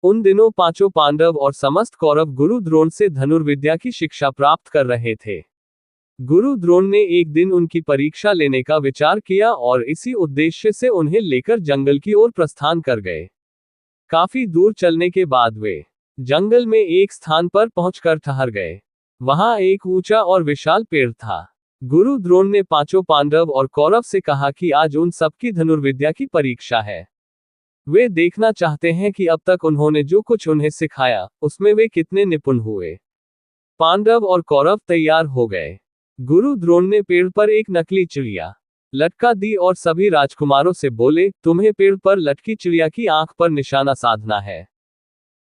उन दिनों पांचों पांडव और समस्त कौरव गुरु द्रोण से धनुर्विद्या की शिक्षा प्राप्त कर रहे थे। गुरु द्रोण ने एक दिन उनकी परीक्षा लेने का विचार किया और इसी उद्देश्य से उन्हें लेकर जंगल की ओर प्रस्थान कर गए। काफी दूर चलने के बाद वे जंगल में एक स्थान पर पहुंचकर ठहर गए। वहां एक ऊंचा और विशाल पेड़ था। गुरु द्रोण ने पांचों पांडव और कौरव से कहा कि आज उन सबकी धनुर्विद्या की परीक्षा है। वे देखना चाहते हैं कि अब तक उन्होंने जो कुछ उन्हें सिखाया उसमें वे कितने निपुण हुए। पांडव और कौरव तैयार हो गए। गुरु द्रोण ने पेड़ पर एक नकली चिड़िया लटका दी और सभी राजकुमारों से बोले, तुम्हें पेड़ पर लटकी चिड़िया की आंख पर निशाना साधना है।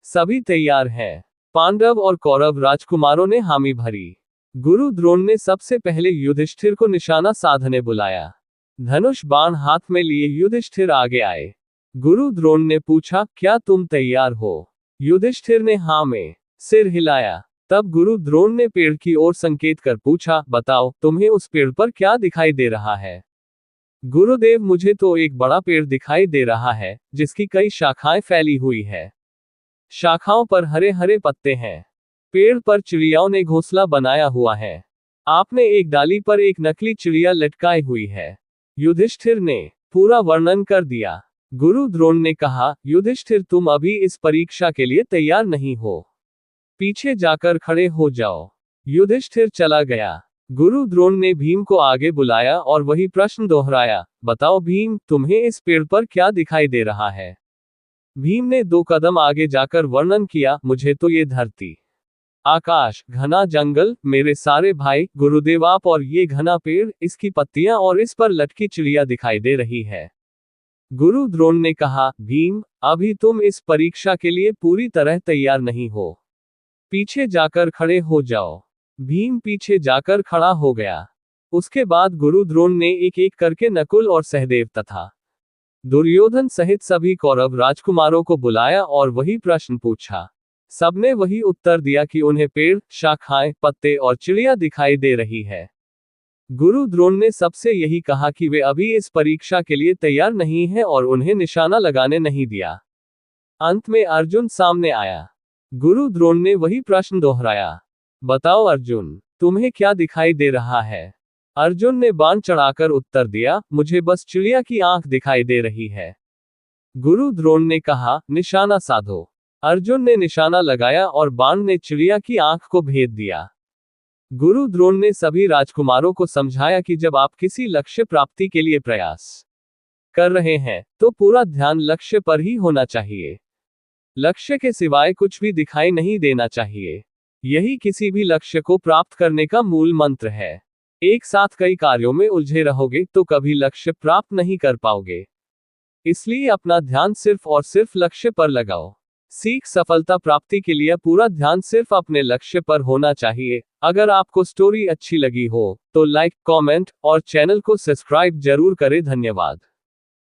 सभी तैयार हैं। पांडव और कौरव राजकुमारों ने हामी भरी। गुरु द्रोण ने सबसे पहले युधिष्ठिर को निशाना साधने बुलाया। धनुष बाण हाथ में लिए युधिष्ठिर आगे आए। गुरु द्रोण ने पूछा, क्या तुम तैयार हो? युधिष्ठिर ने हाँ में सिर हिलाया। तब गुरु द्रोण ने पेड़ की ओर संकेत कर पूछा, बताओ तुम्हें उस पेड़ पर क्या दिखाई दे रहा है? गुरुदेव, मुझे तो एक बड़ा पेड़ दिखाई दे रहा है जिसकी कई शाखाएं फैली हुई है। शाखाओं पर हरे हरे पत्ते हैं। पेड़ पर चिड़ियाओं ने घोंसला बनाया हुआ है। आपने एक डाली पर एक नकली चिड़िया लटकाई हुई है। युधिष्ठिर ने पूरा वर्णन कर दिया। गुरु द्रोण ने कहा, युधिष्ठिर, तुम अभी इस परीक्षा के लिए तैयार नहीं हो। पीछे जाकर खड़े हो जाओ। युधिष्ठिर चला गया। गुरु द्रोण ने भीम को आगे बुलाया और वही प्रश्न दोहराया, बताओ भीम, तुम्हें इस पेड़ पर क्या दिखाई दे रहा है? भीम ने 2 कदम आगे जाकर वर्णन किया, मुझे तो ये धरती, आकाश, घना जंगल, मेरे सारे भाई, गुरुदेव आप और ये घना पेड़, इसकी पत्तियां और इस पर लटकी चिड़िया दिखाई दे रही है। गुरु द्रोण ने कहा, भीम, अभी तुम इस परीक्षा के लिए पूरी तरह तैयार नहीं हो। पीछे जाकर खड़े हो जाओ। भीम पीछे जाकर खड़ा हो गया। उसके बाद गुरु द्रोण ने एक एक करके नकुल और सहदेव तथा दुर्योधन सहित सभी कौरव राजकुमारों को बुलाया और वही प्रश्न पूछा। सबने वही उत्तर दिया कि उन्हें पेड़, शाखाएं, पत्ते और चिड़िया दिखाई दे रही है। गुरु द्रोण ने सबसे यही कहा कि वे अभी इस परीक्षा के लिए तैयार नहीं हैं और उन्हें निशाना लगाने नहीं दिया। अंत में अर्जुन सामने आया। गुरु द्रोण ने वही प्रश्न दोहराया, बताओ अर्जुन, तुम्हें क्या दिखाई दे रहा है? अर्जुन ने बाण चढ़ाकर उत्तर दिया, मुझे बस चिड़िया की आंख दिखाई दे रही है। गुरु द्रोण ने कहा, निशाना साधो। अर्जुन ने निशाना लगाया और बाण ने चिड़िया की आंख को भेद दिया। गुरु द्रोण ने सभी राजकुमारों को समझाया कि जब आप किसी लक्ष्य प्राप्ति के लिए प्रयास कर रहे हैं तो पूरा ध्यान लक्ष्य पर ही होना चाहिए। लक्ष्य के सिवाय कुछ भी दिखाई नहीं देना चाहिए। यही किसी भी लक्ष्य को प्राप्त करने का मूल मंत्र है। एक साथ कई कार्यों में उलझे रहोगे तो कभी लक्ष्य प्राप्त नहीं कर पाओगे। इसलिए अपना ध्यान सिर्फ और सिर्फ लक्ष्य पर लगाओ। सीख सफलता प्राप्ति के लिए पूरा ध्यान सिर्फ अपने लक्ष्य पर होना चाहिए। अगर आपको स्टोरी अच्छी लगी हो तो लाइक, कमेंट और चैनल को सब्सक्राइब जरूर करें। धन्यवाद।